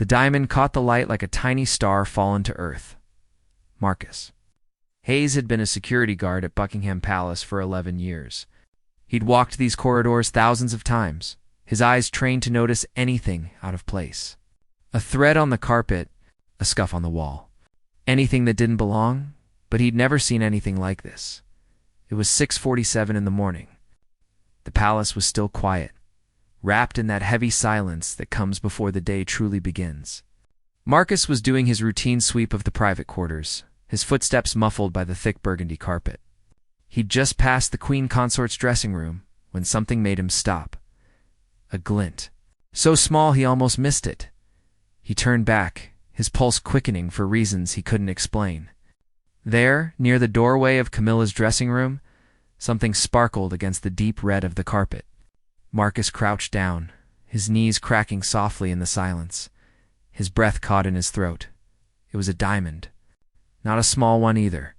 The diamond caught the light like a tiny star fallen to earth. Marcus. Hayes had been a security guard at Buckingham Palace for 11 years. He'd walked these corridors thousands of times, his eyes trained to notice anything out of place. A thread on the carpet, a scuff on the wall. Anything that didn't belong, but he'd never seen anything like this. It was 6:47 in the morning. The palace was still quiet, wrapped in that heavy silence that comes before the day truly begins. Marcus was doing his routine sweep of the private quarters, his footsteps muffled by the thick burgundy carpet. He'd just passed the queen consort's dressing room when something made him stop. A glint. So small he almost missed it. He turned back, his pulse quickening for reasons he couldn't explain. There, near the doorway of Camilla's dressing room, something sparkled against the deep red of the carpet. Marcus crouched down, his knees cracking softly in the silence. His breath caught in his throat. It was a diamond. Not a small one either.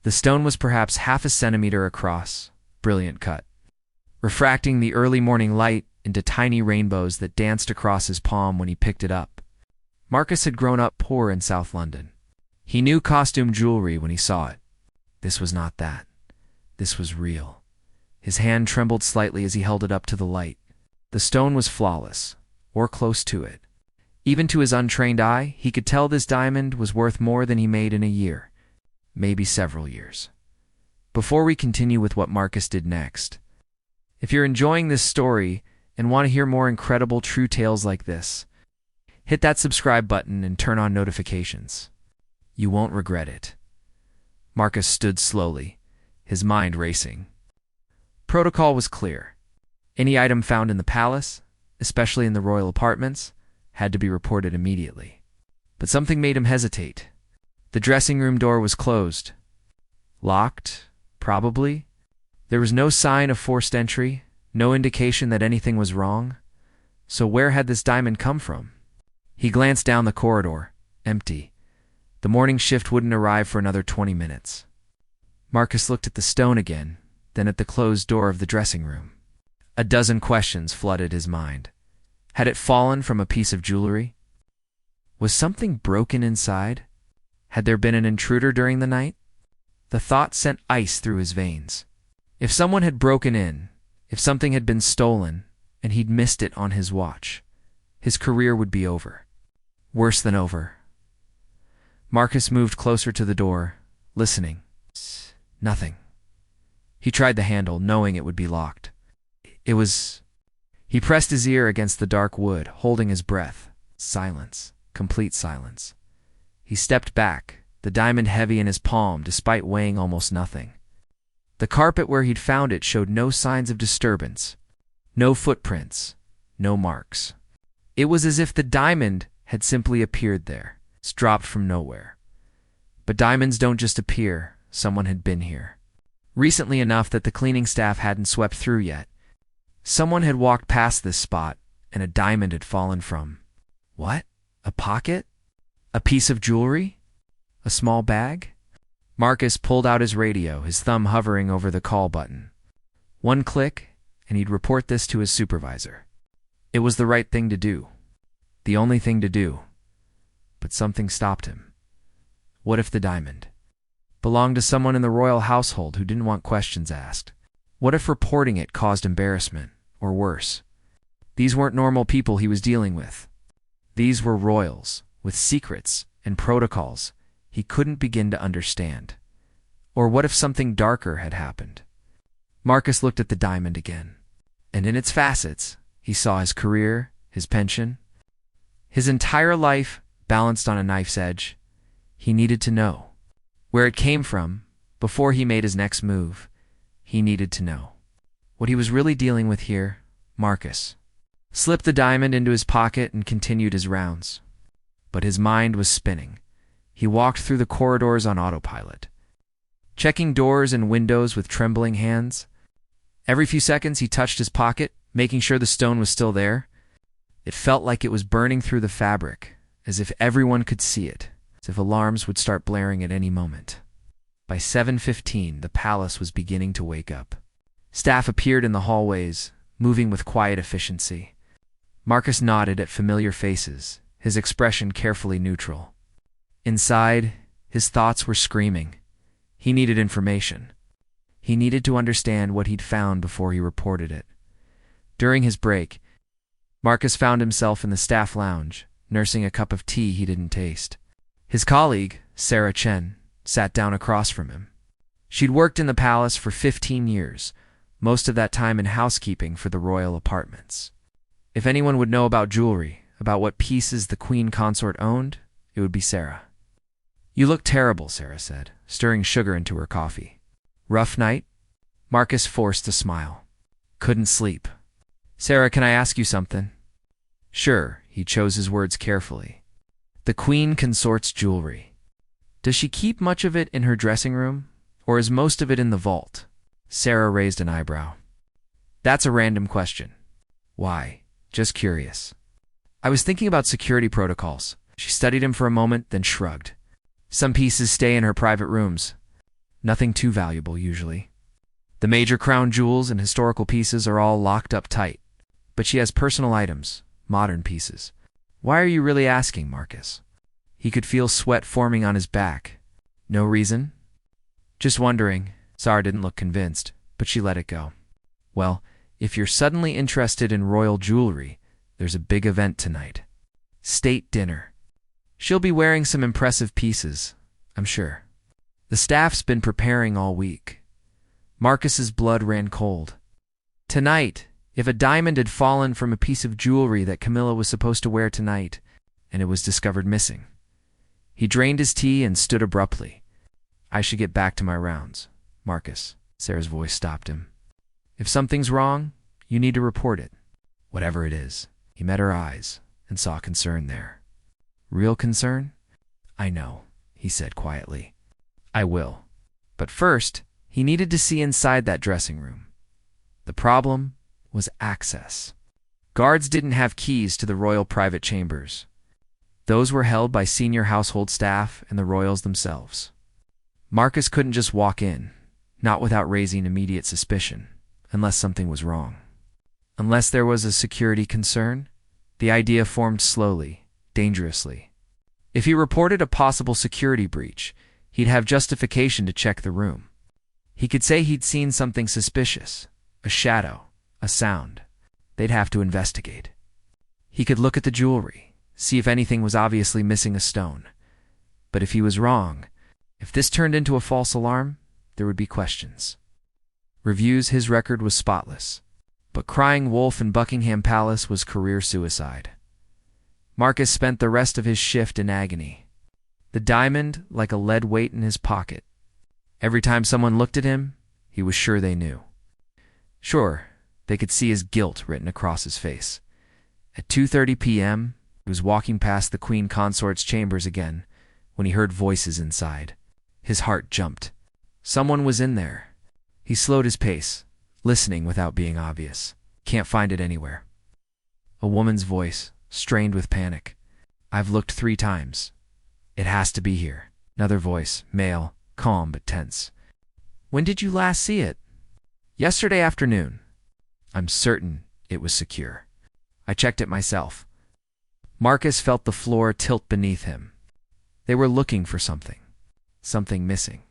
The stone was perhaps half a centimeter across, brilliant cut, refracting the early morning light into tiny rainbows that danced across his palm when he picked it up. Marcus had grown up poor in South London. He knew costume jewelry when he saw it. This was not that. This was real. His hand trembled slightly as he held it up to the light. The stone was flawless, or close to it. Even to his untrained eye, he could tell this diamond was worth more than he made in a year, maybe several years. Before we continue with what Marcus did next, if you're enjoying this story and want to hear more incredible true tales like this, hit that subscribe button and turn on notifications. You won't regret it. Marcus stood slowly, his mind racing. Protocol was clear. Any item found in the palace, especially in the royal apartments, had to be reported immediately. But something made him hesitate. The dressing room door was closed. Locked, probably. There was no sign of forced entry, no indication that anything was wrong. So where had this diamond come from? He glanced down the corridor, empty. The morning shift wouldn't arrive for another 20 minutes. Marcus looked at the stone again, then at the closed door of the dressing room. A dozen questions flooded his mind. Had it fallen from a piece of jewelry? Was something broken inside? Had there been an intruder during the night? The thought sent ice through his veins. If someone had broken in, if something had been stolen, and he'd missed it on his watch, his career would be over. Worse than over. Marcus moved closer to the door, listening. Nothing. He tried the handle, knowing it would be locked. He pressed his ear against the dark wood, holding his breath. Silence. Complete silence. He stepped back, the diamond heavy in his palm despite weighing almost nothing. The carpet where he'd found it showed no signs of disturbance. No footprints. No marks. It was as if the diamond had simply appeared there. It's dropped from nowhere. But diamonds don't just appear. Someone had been here. Recently enough that the cleaning staff hadn't swept through yet. Someone had walked past this spot, and a diamond had fallen from. What? A pocket? A piece of jewelry? A small bag? Marcus pulled out his radio, his thumb hovering over the call button. One click, and he'd report this to his supervisor. It was the right thing to do. The only thing to do. But something stopped him. What if the diamond belonged to someone in the royal household who didn't want questions asked? What if reporting it caused embarrassment, or worse? These weren't normal people he was dealing with. These were royals, with secrets and protocols he couldn't begin to understand. Or what if something darker had happened? Marcus looked at the diamond again, and in its facets, he saw his career, his pension, his entire life balanced on a knife's edge. He needed to know. Where it came from, before he made his next move, he needed to know. What he was really dealing with here, Marcus slipped the diamond into his pocket and continued his rounds. But his mind was spinning. He walked through the corridors on autopilot, checking doors and windows with trembling hands. Every few seconds he touched his pocket, making sure the stone was still there. It felt like it was burning through the fabric, as if everyone could see it, as if alarms would start blaring at any moment. By 7:15, the palace was beginning to wake up. Staff appeared in the hallways, moving with quiet efficiency. Marcus nodded at familiar faces, his expression carefully neutral. Inside, his thoughts were screaming. He needed information. He needed to understand what he'd found before he reported it. During his break, Marcus found himself in the staff lounge, nursing a cup of tea he didn't taste. His colleague, Sarah Chen, sat down across from him. She'd worked in the palace for 15 years, most of that time in housekeeping for the royal apartments. If anyone would know about jewelry, about what pieces the queen consort owned, it would be Sarah. "You look terrible," Sarah said, stirring sugar into her coffee. "Rough night?" Marcus forced a smile. "Couldn't sleep." "Sarah, can I ask you something?" "Sure," he chose his words carefully. "The queen consort's jewelry. Does she keep much of it in her dressing room, or is most of it in the vault?" Sarah raised an eyebrow. "That's a random question." "Why?" "Just curious." "I was thinking about security protocols." She studied him for a moment, then shrugged. "Some pieces stay in her private rooms. Nothing too valuable, usually. The major crown jewels and historical pieces are all locked up tight. But she has personal items, modern pieces." "Why are you really asking, Marcus?" He could feel sweat forming on his back. "No reason?" "Just wondering." Sarah didn't look convinced, but she let it go. "Well, if you're suddenly interested in royal jewelry, there's a big event tonight. State dinner. She'll be wearing some impressive pieces, I'm sure. The staff's been preparing all week." Marcus's blood ran cold. Tonight, if a diamond had fallen from a piece of jewelry that Camilla was supposed to wear tonight, and it was discovered missing. He drained his tea and stood abruptly. "I should get back to my rounds." "Marcus," Sarah's voice stopped him. "If something's wrong, you need to report it. Whatever it is." He met her eyes and saw concern there. "Real concern?" "I know," he said quietly. "I will." But first, he needed to see inside that dressing room. The problem was access. Guards didn't have keys to the royal private chambers. Those were held by senior household staff and the royals themselves. Marcus couldn't just walk in, not without raising immediate suspicion, unless something was wrong. Unless there was a security concern, the idea formed slowly, dangerously. If he reported a possible security breach, he'd have justification to check the room. He could say he'd seen something suspicious, a shadow, a sound. They'd have to investigate. He could look at the jewelry, see if anything was obviously missing a stone. But if he was wrong, if this turned into a false alarm, there would be questions. Reviews, his record was spotless. But crying wolf in Buckingham Palace was career suicide. Marcus spent the rest of his shift in agony. The diamond like a lead weight in his pocket. Every time someone looked at him, he was sure they knew. Sure, they could see his guilt written across his face. At 2:30 p.m., he was walking past the Queen Consort's chambers again when he heard voices inside. His heart jumped. Someone was in there. He slowed his pace, listening without being obvious. Can't find it anywhere. A woman's voice, strained with panic. "I've looked 3 times. It has to be here." Another voice, male, calm but tense. "When did you last see it?" "Yesterday afternoon." "I'm certain it was secure. I checked it myself." Marcus felt the floor tilt beneath him. They were looking for something. Something missing.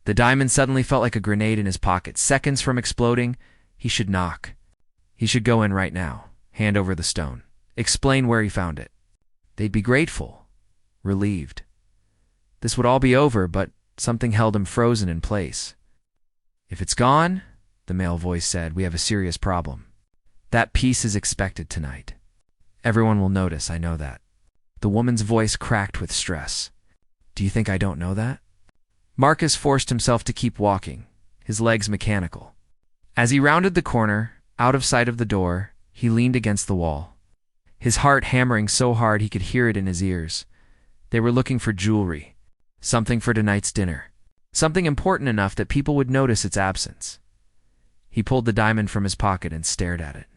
The diamond suddenly felt like a grenade in his pocket. Seconds from exploding, he should knock. He should go in right now, hand over the stone, explain where he found it. They'd be grateful, relieved. This would all be over, but something held him frozen in place. "If it's gone," the male voice said, "we have a serious problem. That piece is expected tonight. Everyone will notice, I know that." The woman's voice cracked with stress. "Do you think I don't know that?" Marcus forced himself to keep walking, his legs mechanical. As he rounded the corner, out of sight of the door, he leaned against the wall. His heart hammering so hard he could hear it in his ears. They were looking for jewelry, something for tonight's dinner, something important enough that people would notice its absence. He pulled the diamond from his pocket and stared at it.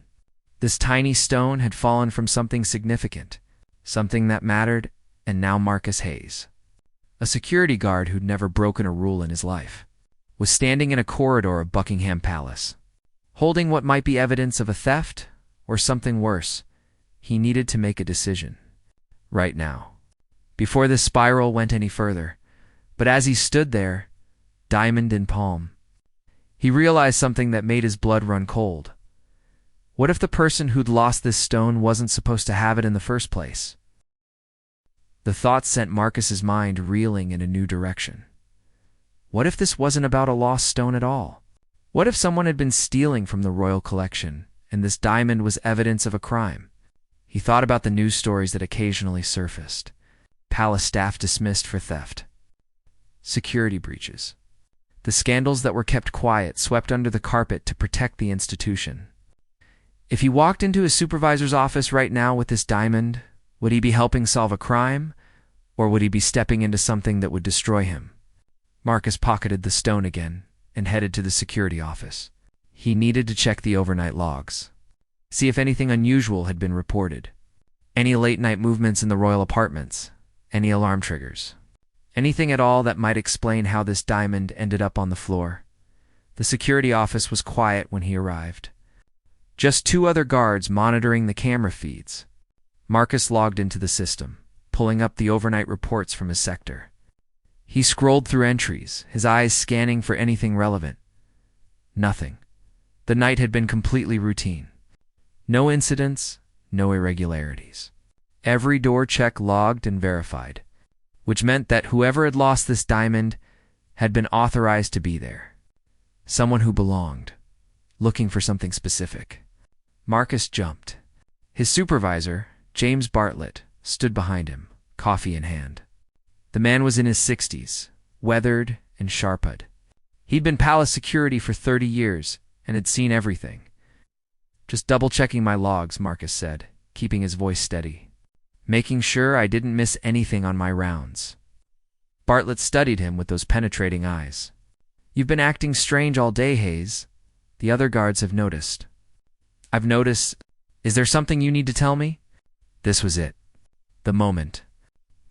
This tiny stone had fallen from something significant, something that mattered, and now Marcus Hayes, a security guard who'd never broken a rule in his life, was standing in a corridor of Buckingham Palace, holding what might be evidence of a theft or something worse. He needed to make a decision. right now, before this spiral went any further. But as he stood there, diamond in palm, he realized something that made his blood run cold. What if the person who'd lost this stone wasn't supposed to have it in the first place? The thought sent Marcus's mind reeling in a new direction. What if this wasn't about a lost stone at all? What if someone had been stealing from the royal collection, and this diamond was evidence of a crime? He thought about the news stories that occasionally surfaced. Palace staff dismissed for theft. Security breaches. The scandals that were kept quiet, swept under the carpet to protect the institution. If he walked into his supervisor's office right now with this diamond, would he be helping solve a crime, or would he be stepping into something that would destroy him? Marcus pocketed the stone again and headed to the security office. He needed to check the overnight logs, see if anything unusual had been reported. Any late-night movements in the royal apartments, any alarm triggers. Anything at all that might explain how this diamond ended up on the floor. The security office was quiet when he arrived. Just 2 other guards monitoring the camera feeds. Marcus logged into the system, pulling up the overnight reports from his sector. He scrolled through entries, his eyes scanning for anything relevant. Nothing. The night had been completely routine. No incidents, no irregularities. Every door check logged and verified, which meant that whoever had lost this diamond had been authorized to be there. Someone who belonged, looking for something specific. Marcus jumped. His supervisor, James Bartlett, stood behind him, coffee in hand. The man was in his 60s, weathered and sharp-eyed. He'd been palace security for 30 years and had seen everything. "Just double-checking my logs," Marcus said, keeping his voice steady. "Making sure I didn't miss anything on my rounds." Bartlett studied him with those penetrating eyes. "You've been acting strange all day, Hayes. The other guards have noticed." "I've noticed. Is there something you need to tell me?" This was it. The moment.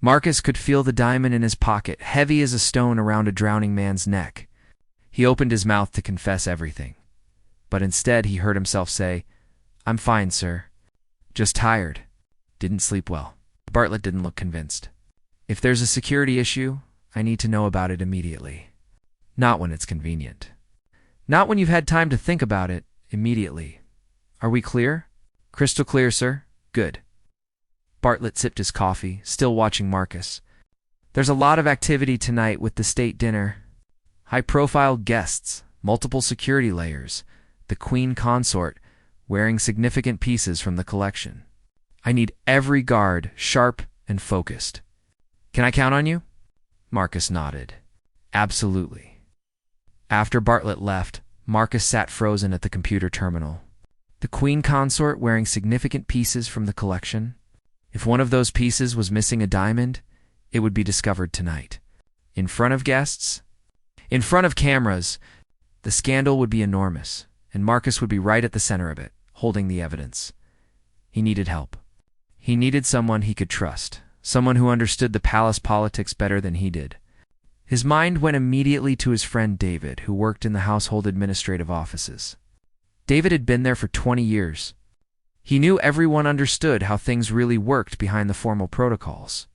Marcus could feel the diamond in his pocket, heavy as a stone around a drowning man's neck. He opened his mouth to confess everything. But instead he heard himself say, "I'm fine, sir. Just tired. Didn't sleep well." Bartlett didn't look convinced. "If there's a security issue, I need to know about it immediately. Not when it's convenient. Not when you've had time to think about it immediately. Are we clear?" "Crystal clear, sir." "Good." Bartlett sipped his coffee, still watching Marcus. "There's a lot of activity tonight with the state dinner. High-profile guests, multiple security layers, the Queen Consort wearing significant pieces from the collection. I need every guard sharp and focused. Can I count on you?" Marcus nodded. "Absolutely." After Bartlett left, Marcus sat frozen at the computer terminal. The Queen Consort wearing significant pieces from the collection? If one of those pieces was missing a diamond, it would be discovered tonight. In front of guests? In front of cameras. The scandal would be enormous, and Marcus would be right at the center of it, holding the evidence. He needed help. He needed someone he could trust, someone who understood the palace politics better than he did. His mind went immediately to his friend David, who worked in the household administrative offices. David had been there for 20 years. He knew everyone understood how things really worked behind the formal protocols.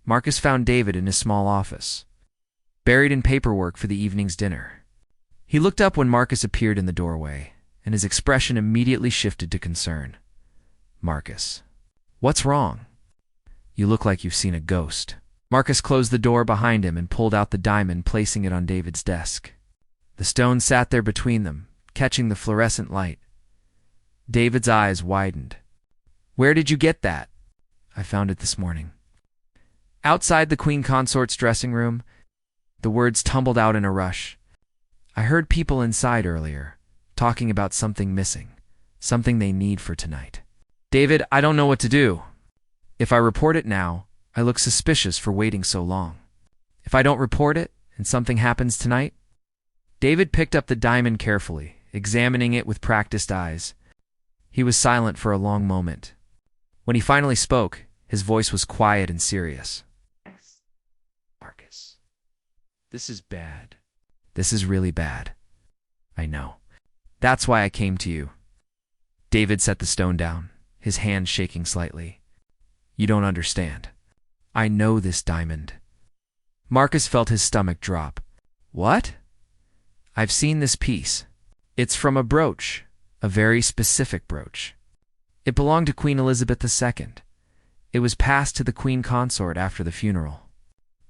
Marcus found David in his small office, buried in paperwork for the evening's dinner. He looked up when Marcus appeared in the doorway, and his expression immediately shifted to concern. "Marcus, what's wrong? You look like you've seen a ghost." Marcus closed the door behind him and pulled out the diamond, placing it on David's desk. The stone sat there between them, catching the fluorescent light. David's eyes widened. "Where did you get that?" "I found it this morning." Outside the Queen Consort's dressing room, the words tumbled out in a rush. "I heard people inside earlier, talking about something missing, something they need for tonight." "David, I don't know what to do. If I report it now, I look suspicious for waiting so long. If I don't report it, and something happens tonight?" David picked up the diamond carefully, examining it with practiced eyes. He was silent for a long moment. When he finally spoke, his voice was quiet and serious. "Marcus, this is bad. This is really bad. I know. That's why I came to you." David set the stone down, his hand shaking slightly. You don't understand. I know this diamond. Marcus felt his stomach drop. What? I've seen this piece. It's from a brooch, a very specific brooch. It belonged to Queen Elizabeth II. It was passed to the Queen Consort after the funeral.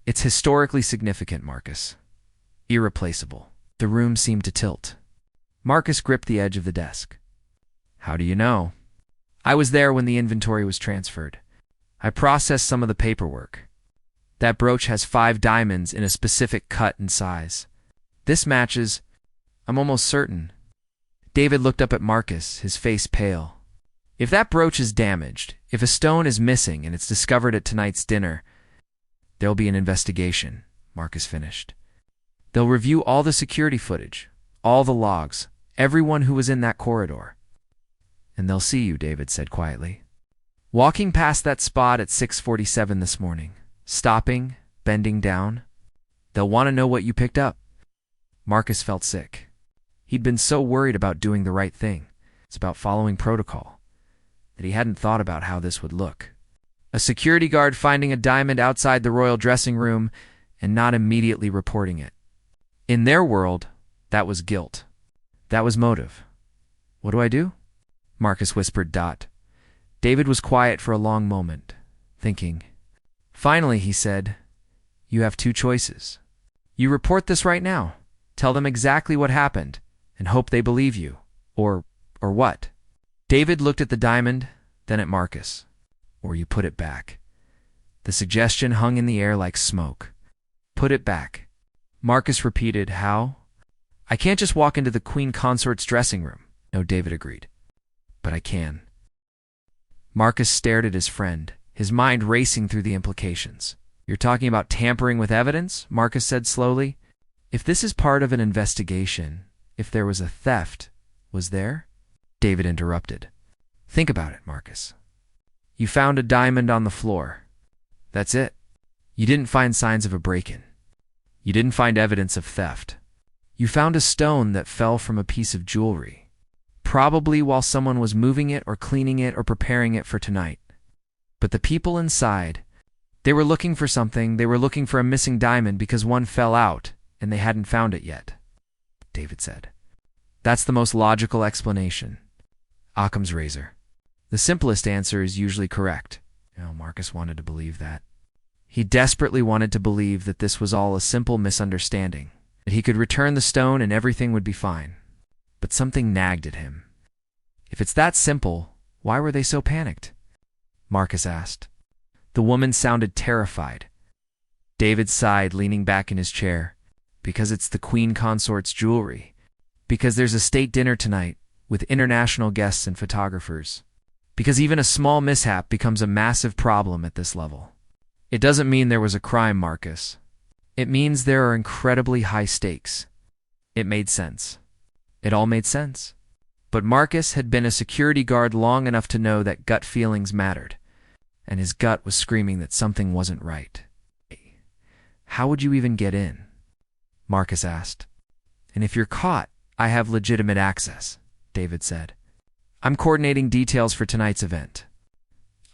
It's historically significant, Marcus. Irreplaceable. The room seemed to tilt. Marcus gripped the edge of the desk. How do you know? I was there when the inventory was transferred. I processed some of the paperwork. That brooch has 5 diamonds in a specific cut and size. This matches, I'm almost certain. David looked up at Marcus, his face pale. If that brooch is damaged, if a stone is missing and it's discovered at tonight's dinner, there'll be an investigation, Marcus finished. They'll review all the security footage, all the logs, everyone who was in that corridor. And they'll see you, David said quietly. Walking past that spot at 6:47 this morning, stopping, bending down. They'll want to know what you picked up. Marcus felt sick. He'd been so worried about doing the right thing. It's about following protocol, that he hadn't thought about how this would look. A security guard finding a diamond outside the royal dressing room and not immediately reporting it. In their world, that was guilt. That was motive. What do I do? Marcus whispered. David was quiet for a long moment, thinking. Finally, he said, you have 2 choices. You report this right now. Tell them exactly what happened and hope they believe you. Or what? David looked at the diamond, then at Marcus. Or you put it back. The suggestion hung in the air like smoke. Put it back. Marcus repeated, how? I can't just walk into the Queen Consort's dressing room. No, David agreed. But I can. Marcus stared at his friend, his mind racing through the implications. You're talking about tampering with evidence? Marcus said slowly. If this is part of an investigation, if there was a theft, was there? David interrupted. Think about it, Marcus. You found a diamond on the floor. That's it. You didn't find signs of a break-in. You didn't find evidence of theft. You found a stone that fell from a piece of jewelry, probably while someone was moving it or cleaning it or preparing it for tonight. But the people inside, they were looking for something. They were looking for a missing diamond because one fell out and they hadn't found it yet, David said. That's the most logical explanation. Occam's razor. The simplest answer is usually correct. Marcus wanted to believe that. He desperately wanted to believe that this was all a simple misunderstanding, that he could return the stone and everything would be fine. But something nagged at him. If it's that simple, why were they so panicked? Marcus asked. The woman sounded terrified. David sighed, leaning back in his chair. Because it's the Queen Consort's jewelry. Because there's a state dinner tonight with international guests and photographers. Because even a small mishap becomes a massive problem at this level. It doesn't mean there was a crime, Marcus. It means there are incredibly high stakes. It made sense. It all made sense. But Marcus had been a security guard long enough to know that gut feelings mattered, and his gut was screaming that something wasn't right. How would you even get in? Marcus asked. And if you're caught, I have legitimate access, David said. I'm coordinating details for tonight's event.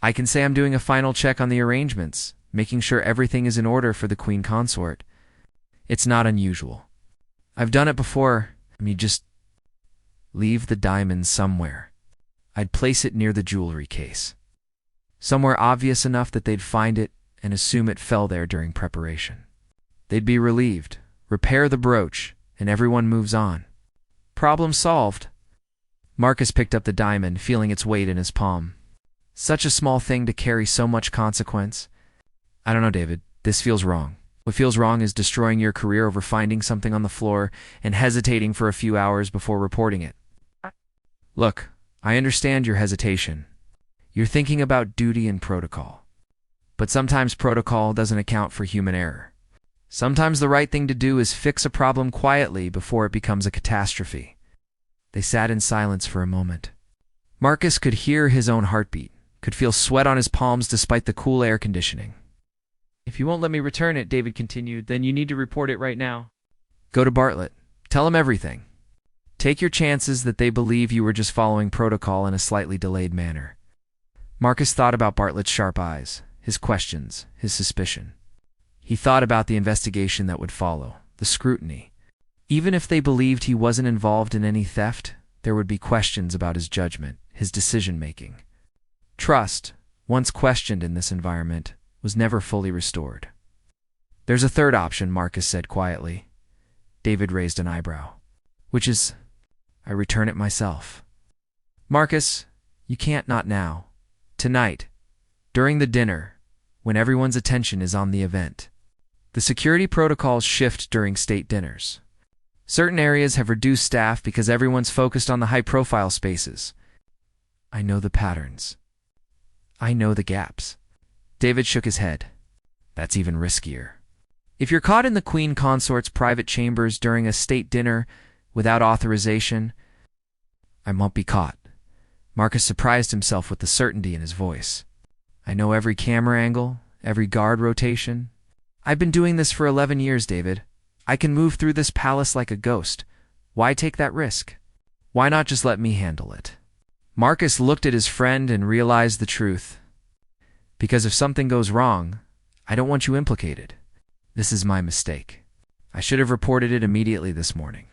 I can say I'm doing a final check on the arrangements, making sure everything is in order for the Queen Consort. It's not unusual. I've done it before. You just leave the diamond somewhere. I'd place it near the jewelry case. Somewhere obvious enough that they'd find it and assume it fell there during preparation. They'd be relieved, repair the brooch, and everyone moves on. Problem solved. Marcus picked up the diamond, feeling its weight in his palm. Such a small thing to carry so much consequence. I don't know, David. This feels wrong. What feels wrong is destroying your career over finding something on the floor and hesitating for a few hours before reporting it. Look, I understand your hesitation. You're thinking about duty and protocol. But sometimes protocol doesn't account for human error. Sometimes the right thing to do is fix a problem quietly before it becomes a catastrophe. They sat in silence for a moment. Marcus could hear his own heartbeat, could feel sweat on his palms despite the cool air conditioning. If you won't let me return it, David continued, then you need to report it right now. Go to Bartlett. Tell him everything. Take your chances that they believe you were just following protocol in a slightly delayed manner. Marcus thought about Bartlett's sharp eyes, his questions, his suspicion. He thought about the investigation that would follow, the scrutiny. Even if they believed he wasn't involved in any theft, there would be questions about his judgment, his decision-making. Trust, once questioned in this environment, was never fully restored. There's a third option, Marcus said quietly. David raised an eyebrow. Which is, I return it myself. Marcus, you can't, not now. Tonight, during the dinner, when everyone's attention is on the event. The security protocols shift during state dinners. Certain areas have reduced staff because everyone's focused on the high-profile spaces. I know the patterns. I know the gaps. David shook his head. That's even riskier. If you're caught in the Queen Consort's private chambers during a state dinner without authorization, I won't be caught. Marcus surprised himself with the certainty in his voice. I know every camera angle, every guard rotation. I've been doing this for 11 years, David. I can move through this palace like a ghost. Why take that risk? Why not just let me handle it? Marcus looked at his friend and realized the truth. Because if something goes wrong, I don't want you implicated. This is my mistake. I should have reported it immediately this morning.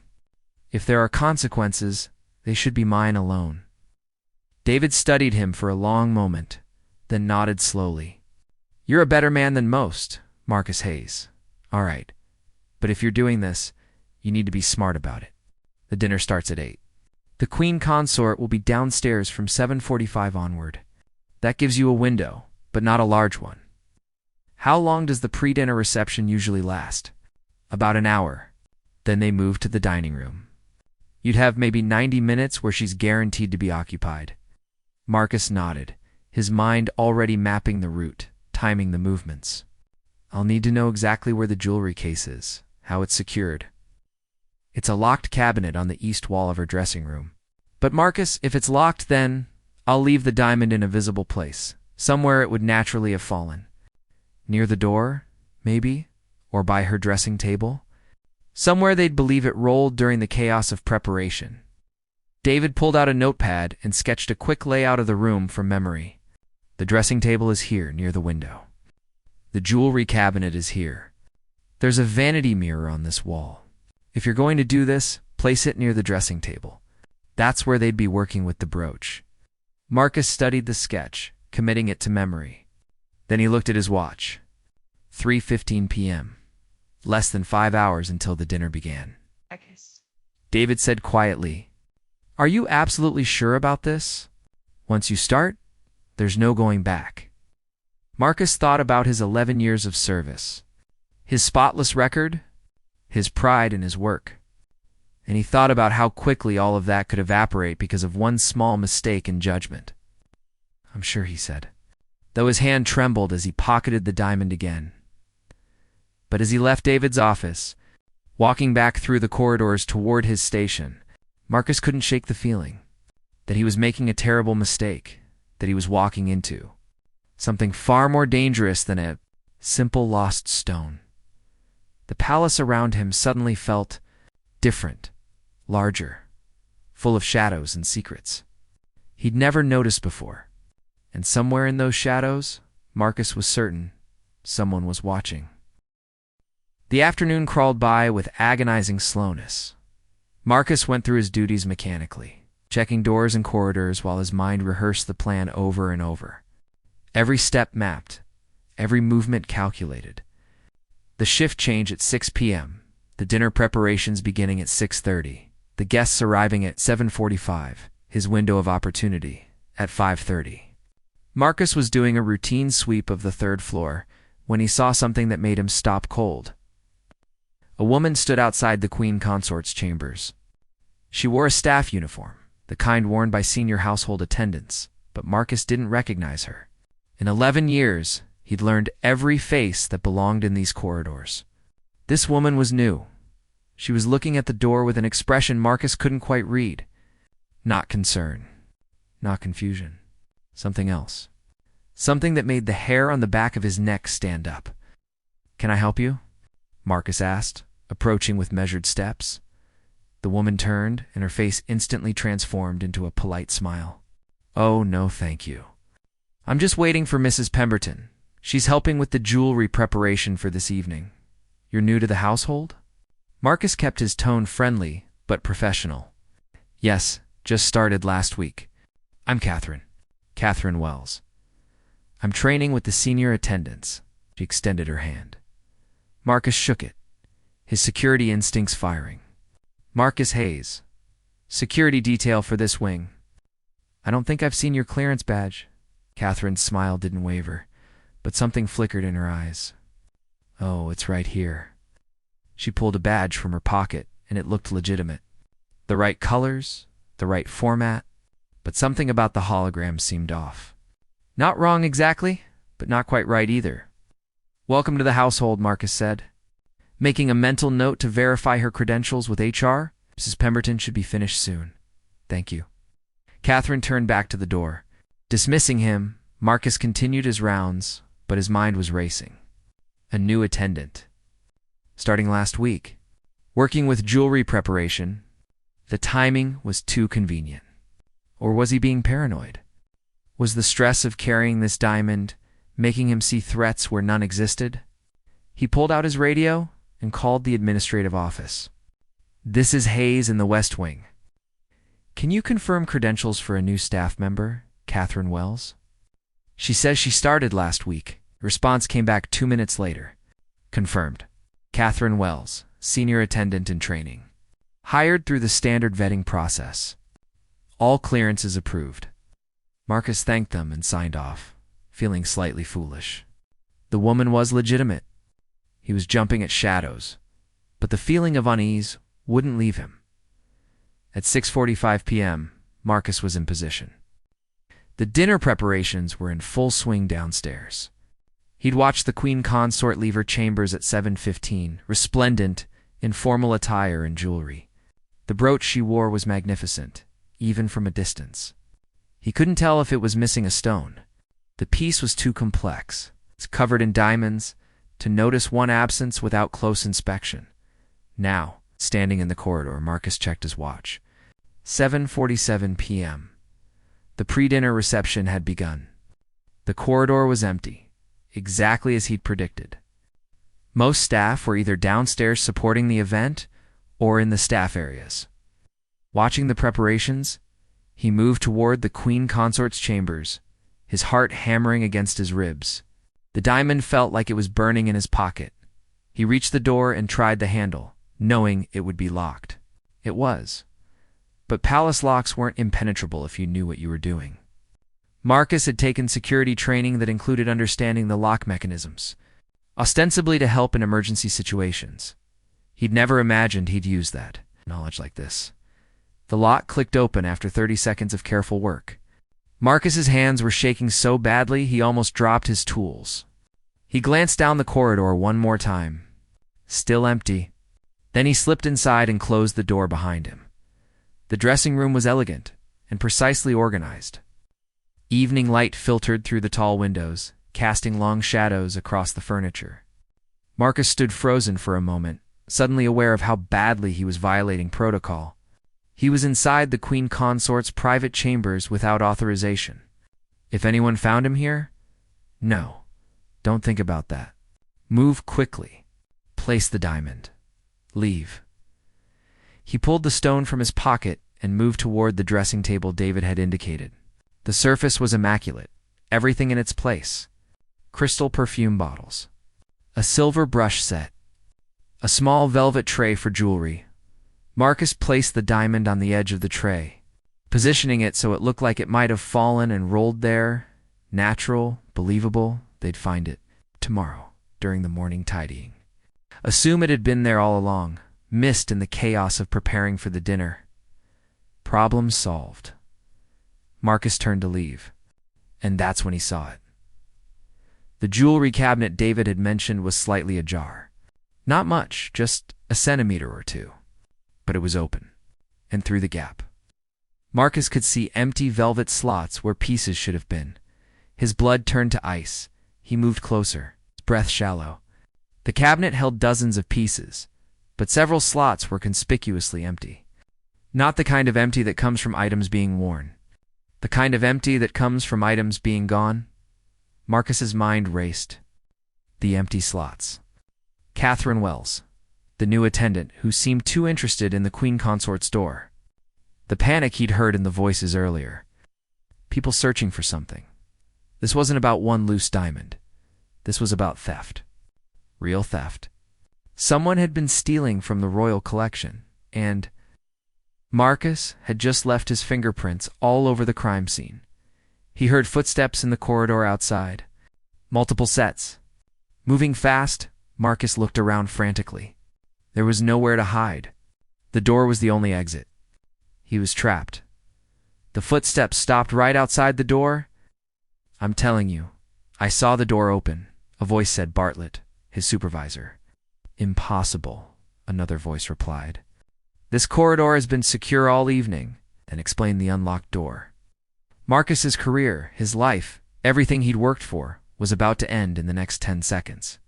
If there are consequences, they should be mine alone. David studied him for a long moment, then nodded slowly. You're a better man than most, Marcus Hayes. All right. But if you're doing this, you need to be smart about it. The dinner starts at 8. The Queen Consort will be downstairs from 7:45 onward. That gives you a window, but not a large one. How long does the pre-dinner reception usually last? About an hour. Then they move to the dining room. You'd have maybe 90 minutes where she's guaranteed to be occupied. Marcus nodded, his mind already mapping the route, timing the movements. I'll need to know exactly where the jewelry case is, how it's secured. It's a locked cabinet on the east wall of her dressing room. But Marcus, if it's locked, then I'll leave the diamond in a visible place, somewhere it would naturally have fallen. Near the door, maybe, or by her dressing table. Somewhere they'd believe it rolled during the chaos of preparation. David pulled out a notepad and sketched a quick layout of the room from memory. The dressing table is here, near the window. The jewelry cabinet is here. There's a vanity mirror on this wall. If you're going to do this, place it near the dressing table. That's where they'd be working with the brooch. Marcus studied the sketch, committing it to memory. Then he looked at his watch. 3:15 p.m. Less than 5 hours until the dinner began. David said quietly, Are you absolutely sure about this? Once you start, there's no going back. Marcus thought about his 11 years of service, his spotless record, his pride in his work. And he thought about how quickly all of that could evaporate because of one small mistake in judgment. I'm sure, he said, though his hand trembled as he pocketed the diamond again. But as he left David's office, walking back through the corridors toward his station, Marcus couldn't shake the feeling that he was making a terrible mistake, that he was walking into something far more dangerous than a simple lost stone. The palace around him suddenly felt different, larger, full of shadows and secrets he'd never noticed before. And somewhere in those shadows, Marcus was certain someone was watching. The afternoon crawled by with agonizing slowness. Marcus went through his duties mechanically, checking doors and corridors while his mind rehearsed the plan over and over. Every step mapped, every movement calculated. The shift change at 6 p.m., the dinner preparations beginning at 6:30, the guests arriving at 7:45, his window of opportunity at 5:30. Marcus was doing a routine sweep of the third floor when he saw something that made him stop cold. A woman stood outside the Queen Consort's chambers. She wore a staff uniform, the kind worn by senior household attendants, but Marcus didn't recognize her. In 11 years, he'd learned every face that belonged in these corridors. This woman was new. She was looking at the door with an expression Marcus couldn't quite read. Not concern, not confusion. Something else. Something that made the hair on the back of his neck stand up. Can I help you? Marcus asked, approaching with measured steps. The woman turned, and her face instantly transformed into a polite smile. Oh, no, thank you. I'm just waiting for Mrs. Pemberton. She's helping with the jewelry preparation for this evening. You're new to the household? Marcus kept his tone friendly, but professional. Yes, just started last week. I'm Catherine Wells. I'm training with the senior attendants. She extended her hand. Marcus shook it, his security instincts firing. Marcus Hayes, security detail for this wing. I don't think I've seen your clearance badge. Catherine's smile didn't waver, but something flickered in her eyes. Oh, it's right here. She pulled a badge from her pocket, and it looked legitimate. The right colors, the right format, but something about the hologram seemed off. Not wrong exactly, but not quite right either. Welcome to the household, Marcus said. Making a mental note to verify her credentials with HR, Mrs. Pemberton should be finished soon. Thank you. Catherine turned back to the door. Dismissing him, Marcus continued his rounds, but his mind was racing. A new attendant. Starting last week. Working with jewelry preparation. The timing was too convenient. Or was he being paranoid? Was the stress of carrying this diamond making him see threats where none existed? He pulled out his radio and called the administrative office. This is Hayes in the West Wing. Can you confirm credentials for a new staff member, Catherine Wells? She says she started last week. Response came back 2 minutes later. Confirmed. Catherine Wells, senior attendant in training. Hired through the standard vetting process. All clearances approved. Marcus thanked them and signed off, feeling slightly foolish. The woman was legitimate. He was jumping at shadows, but the feeling of unease wouldn't leave him. At 6:45 p.m., Marcus was in position. The dinner preparations were in full swing downstairs. He'd watched the Queen Consort leave her chambers at 7:15, resplendent in formal attire and jewelry. The brooch she wore was magnificent, even from a distance. He couldn't tell if it was missing a stone. The piece was too complex. It's covered in diamonds, to notice one absence without close inspection. Now, standing in the corridor, Marcus checked his watch. 7:47 p.m. The pre-dinner reception had begun. The corridor was empty, exactly as he'd predicted. Most staff were either downstairs supporting the event or in the staff areas. Watching the preparations, he moved toward the Queen Consort's chambers, his heart hammering against his ribs. The diamond felt like it was burning in his pocket. He reached the door and tried the handle, knowing it would be locked. It was. But palace locks weren't impenetrable if you knew what you were doing. Marcus had taken security training that included understanding the lock mechanisms, ostensibly to help in emergency situations. He'd never imagined he'd use that knowledge like this. The lock clicked open after 30 seconds of careful work. Marcus's hands were shaking so badly he almost dropped his tools. He glanced down the corridor one more time. Still empty. Then he slipped inside and closed the door behind him. The dressing room was elegant and precisely organized. Evening light filtered through the tall windows, casting long shadows across the furniture. Marcus stood frozen for a moment, suddenly aware of how badly he was violating protocol. He was inside the Queen Consort's private chambers without authorization. If anyone found him here? No. Don't think about that. Move quickly. Place the diamond. Leave. He pulled the stone from his pocket and moved toward the dressing table David had indicated. The surface was immaculate, everything in its place. Crystal perfume bottles. A silver brush set. A small velvet tray for jewelry. Marcus placed the diamond on the edge of the tray, positioning it so it looked like it might have fallen and rolled there. Natural, believable, they'd find it tomorrow during the morning tidying. Assume it had been there all along, missed in the chaos of preparing for the dinner. Problem solved. Marcus turned to leave, and that's when he saw it. The jewelry cabinet David had mentioned was slightly ajar. Not much, just a centimeter or two. But it was open, and through the gap, Marcus could see empty velvet slots where pieces should have been. His blood turned to ice. He moved closer, his breath shallow. The cabinet held dozens of pieces, but several slots were conspicuously empty. Not the kind of empty that comes from items being worn. The kind of empty that comes from items being gone. Marcus's mind raced. The empty slots. Catherine Wells, the new attendant who seemed too interested in the queen consort's door. The panic he'd heard in the voices earlier. People searching for something. This wasn't about one loose diamond. This was about theft. Real theft. Someone had been stealing from the royal collection, and Marcus had just left his fingerprints all over the crime scene. He heard footsteps in the corridor outside. Multiple sets. Moving fast, Marcus looked around frantically. There was nowhere to hide. The door was the only exit. He was trapped. The footsteps stopped right outside the door. "I'm telling you, I saw the door open," a voice said. Bartlett, his supervisor. "Impossible," another voice replied. "This corridor has been secure all evening," and explained the unlocked door. Marcus's career, his life, everything he'd worked for, was about to end in the next 10 seconds.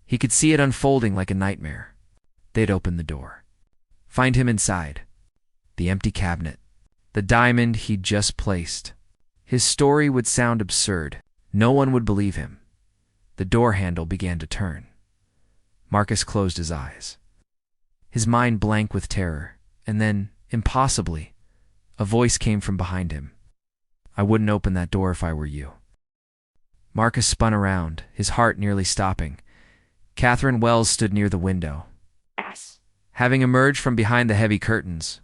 He could see it unfolding like a nightmare. They'd open the door. Find him inside. The empty cabinet. The diamond he'd just placed. His story would sound absurd. No one would believe him. The door handle began to turn. Marcus closed his eyes. His mind blank with terror, and then, impossibly, a voice came from behind him. "I wouldn't open that door if I were you." Marcus spun around, his heart nearly stopping. Catherine Wells stood near the window, having emerged from behind the heavy curtains.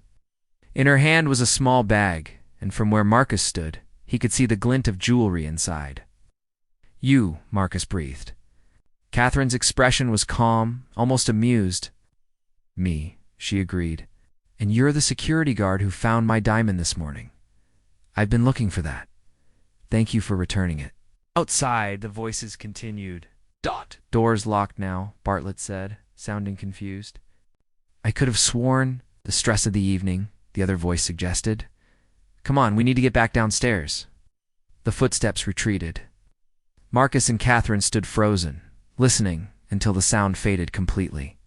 In her hand was a small bag, and from where Marcus stood, he could see the glint of jewelry inside. "You," Marcus breathed. Catherine's expression was calm, almost amused. "Me," she agreed. "And you're the security guard who found my diamond this morning. I've been looking for that. Thank you for returning it." Outside, the voices continued. "Doors locked now," Bartlett said, sounding confused. "I could have sworn the stress of the evening," the other voice suggested. "Come on, we need to get back downstairs." The footsteps retreated. Marcus and Catherine stood frozen, listening until the sound faded completely.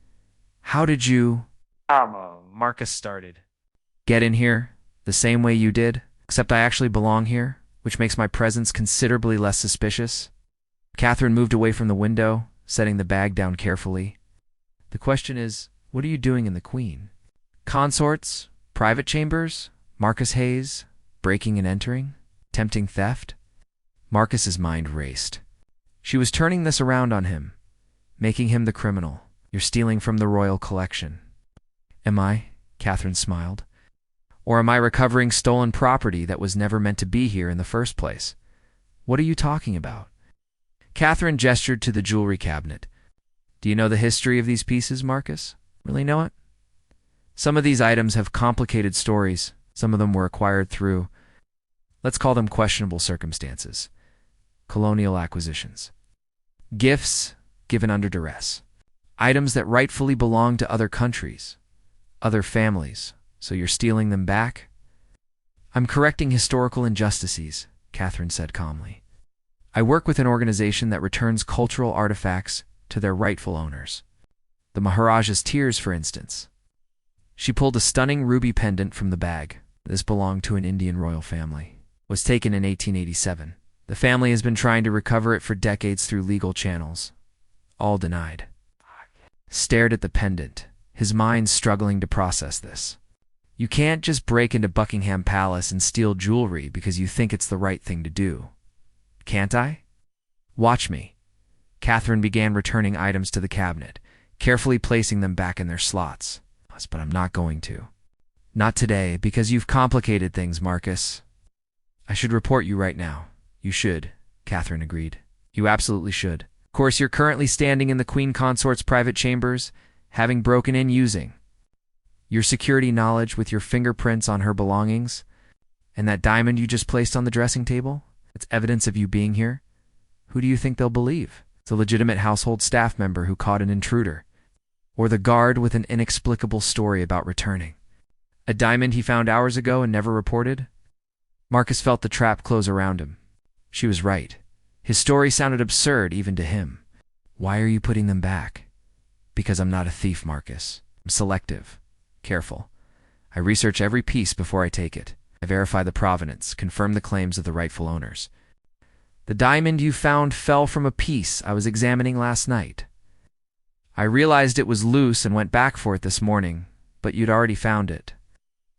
"How did you—" Marcus started. "Get in here, the same way you did, except I actually belong here, which makes my presence considerably less suspicious." Catherine moved away from the window, setting the bag down carefully. "The question is, what are you doing in the Queen? Consorts? Private chambers? Marcus Hayes? Breaking and entering? Tempting theft?" Marcus's mind raced. She was turning this around on him, making him the criminal. "You're stealing from the royal collection." "Am I?" Catherine smiled. "Or am I recovering stolen property that was never meant to be here in the first place? What are you talking about?" Catherine gestured to the jewelry cabinet. "Do you know the history of these pieces, Marcus? Really know it? Some of these items have complicated stories. Some of them were acquired through, let's call them questionable circumstances. Colonial acquisitions. Gifts given under duress. Items that rightfully belong to other countries, other families. So you're stealing them back?" "I'm correcting historical injustices," Catherine said calmly. "I work with an organization that returns cultural artifacts to their rightful owners. The Maharaja's tears, for instance." She pulled a stunning ruby pendant from the bag. This belonged to an Indian royal family. It was taken in 1887. The family has been trying to recover it for decades through legal channels. All denied. Stared at the pendant, his mind struggling to process this. You can't just break into Buckingham Palace and steal jewelry because you think it's the right thing to do. Can't I? Watch me. Catherine began returning items to the cabinet, carefully placing them back in their slots. But I'm not going to. Not today, because you've complicated things, Marcus. I should report you right now. You should, Catherine agreed. You absolutely should. Of course, you're currently standing in the Queen Consort's private chambers, having broken in using your security knowledge with your fingerprints on her belongings, and that diamond you just placed on the dressing table. It's evidence of you being here. Who do you think they'll believe? It's a legitimate household staff member who caught an intruder, or the guard with an inexplicable story about returning a diamond he found hours ago and never reported? Marcus felt the trap close around him. She was right. His story sounded absurd even to him. Why are you putting them back? Because I'm not a thief, Marcus. I'm selective, careful. I research every piece before I take it. I verify the provenance, confirm the claims of the rightful owners. The diamond you found fell from a piece I was examining last night. I realized it was loose and went back for it this morning, but you'd already found it."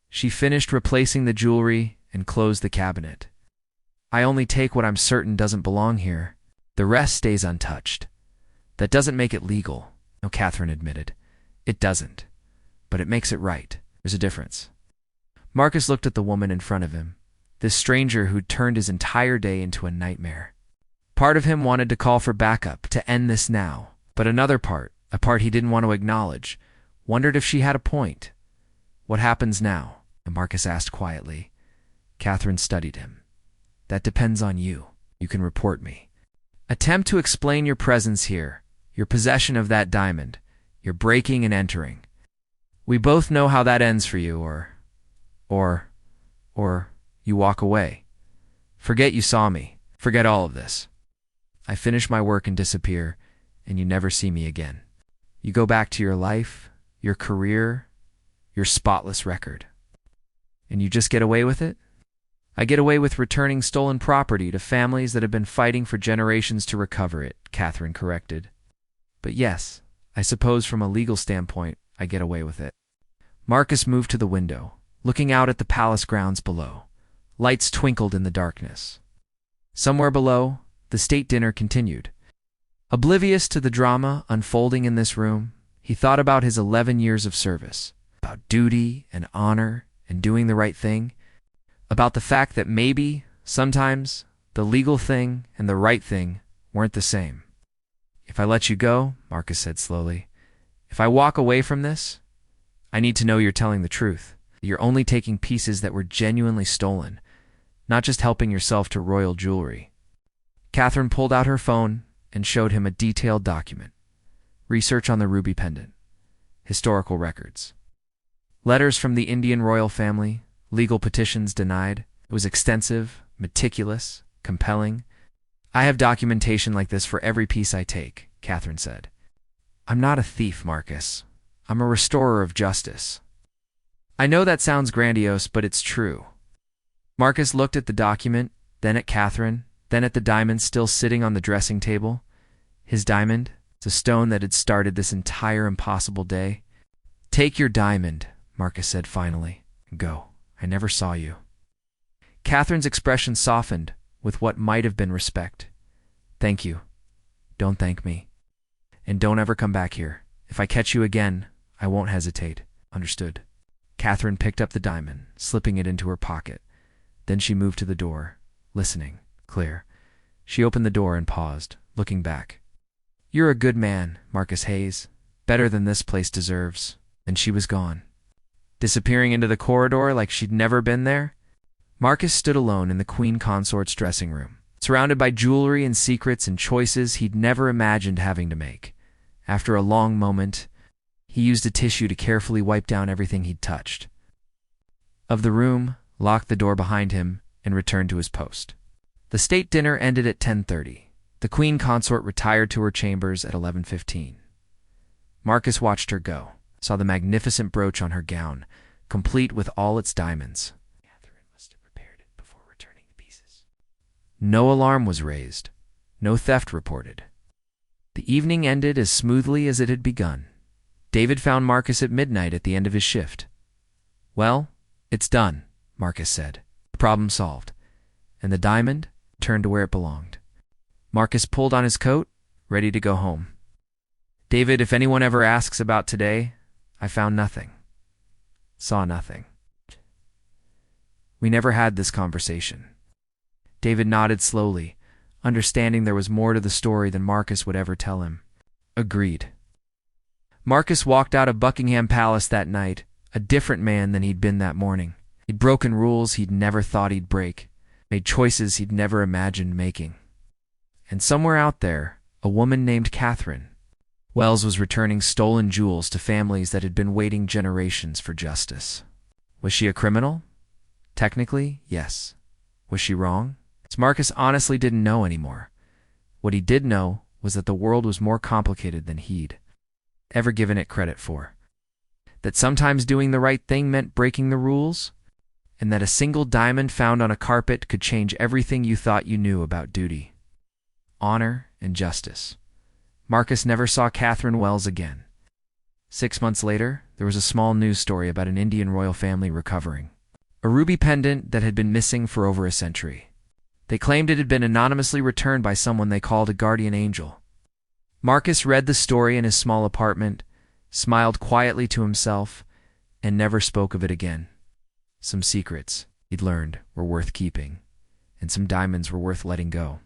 She finished replacing the jewelry and closed the cabinet. "I only take what I'm certain doesn't belong here. The rest stays untouched." "That doesn't make it legal," Catherine admitted. "It doesn't. But it makes it right. There's a difference." Marcus looked at the woman in front of him, this stranger who'd turned his entire day into a nightmare. Part of him wanted to call for backup to end this now, but another part, a part he didn't want to acknowledge, wondered if she had a point. "What happens now?" Marcus asked quietly. Catherine studied him. "That depends on you. You can report me. Attempt to explain your presence here, your possession of that diamond, your breaking and entering. We both know how that ends for you, or you walk away. Forget you saw me. Forget all of this. I finish my work and disappear, and you never see me again. You go back to your life, your career, your spotless record. And you just get away with it? I get away with returning stolen property to families that have been fighting for generations to recover it," Catherine corrected. "But yes, I suppose from a legal standpoint, I get away with it." Marcus moved to the window, looking out at the palace grounds below. Lights twinkled in the darkness. Somewhere below, the state dinner continued. Oblivious to the drama unfolding in this room, he thought about his 11 years of service, about duty and honor and doing the right thing, about the fact that maybe, sometimes, the legal thing and the right thing weren't the same. "If I let you go," Marcus said slowly, "if I walk away from this, I need to know you're telling the truth. You're only taking pieces that were genuinely stolen, not just helping yourself to royal jewelry." Catherine pulled out her phone and showed him a detailed document. Research on the ruby pendant. Historical records. Letters from the Indian royal family. Legal petitions denied. It was extensive, meticulous, compelling. "I have documentation like this for every piece I take," Catherine said. "I'm not a thief, Marcus. I'm a restorer of justice." "I know that sounds grandiose, but it's true." Marcus looked at the document, then at Catherine, then at the diamond still sitting on the dressing table. His diamond, the stone that had started this entire impossible day. "Take your diamond," Marcus said finally, "and go. I never saw you." Catherine's expression softened with what might have been respect. "Thank you. Don't thank me. And don't ever come back here. If I catch you again, I won't hesitate. Understood?" Catherine picked up the diamond, slipping it into her pocket. Then she moved to the door, listening, clear. She opened the door and paused, looking back. "You're a good man, Marcus Hayes. Better than this place deserves." And she was gone, disappearing into the corridor like she'd never been there. Marcus stood alone in the queen consort's dressing room, surrounded by jewelry and secrets and choices he'd never imagined having to make. After a long moment, he used a tissue to carefully wipe down everything he'd touched. Of the room, locked the door behind him, and returned to his post. The state dinner ended at 10:30. The queen consort retired to her chambers at 11:15. Marcus watched her go, saw the magnificent brooch on her gown, complete with all its diamonds. Catherine must have prepared it before returning the pieces. No alarm was raised, no theft reported. The evening ended as smoothly as it had begun. David found Marcus at midnight at the end of his shift. "Well, it's done," Marcus said. "Problem solved." And the diamond turned to where it belonged. Marcus pulled on his coat, ready to go home. "David, if anyone ever asks about today, I found nothing. Saw nothing." We never had this conversation. David nodded slowly, understanding there was more to the story than Marcus would ever tell him. Agreed. Marcus walked out of Buckingham Palace that night, a different man than he'd been that morning. He'd broken rules he'd never thought he'd break, made choices he'd never imagined making. And somewhere out there, a woman named Catherine Wells was returning stolen jewels to families that had been waiting generations for justice. Was she a criminal? Technically, yes. Was she wrong? Marcus honestly didn't know anymore. What he did know was that the world was more complicated than he'd ever given it credit for. That sometimes doing the right thing meant breaking the rules, and that a single diamond found on a carpet could change everything you thought you knew about duty. honor, and justice. Marcus never saw Catherine Wells again. 6 months later, there was a small news story about an Indian royal family recovering a ruby pendant that had been missing for over a century. They claimed it had been anonymously returned by someone they called a guardian angel. Marcus read the story in his small apartment, smiled quietly to himself, and never spoke of it again. Some secrets, he'd learned, were worth keeping, and some diamonds were worth letting go.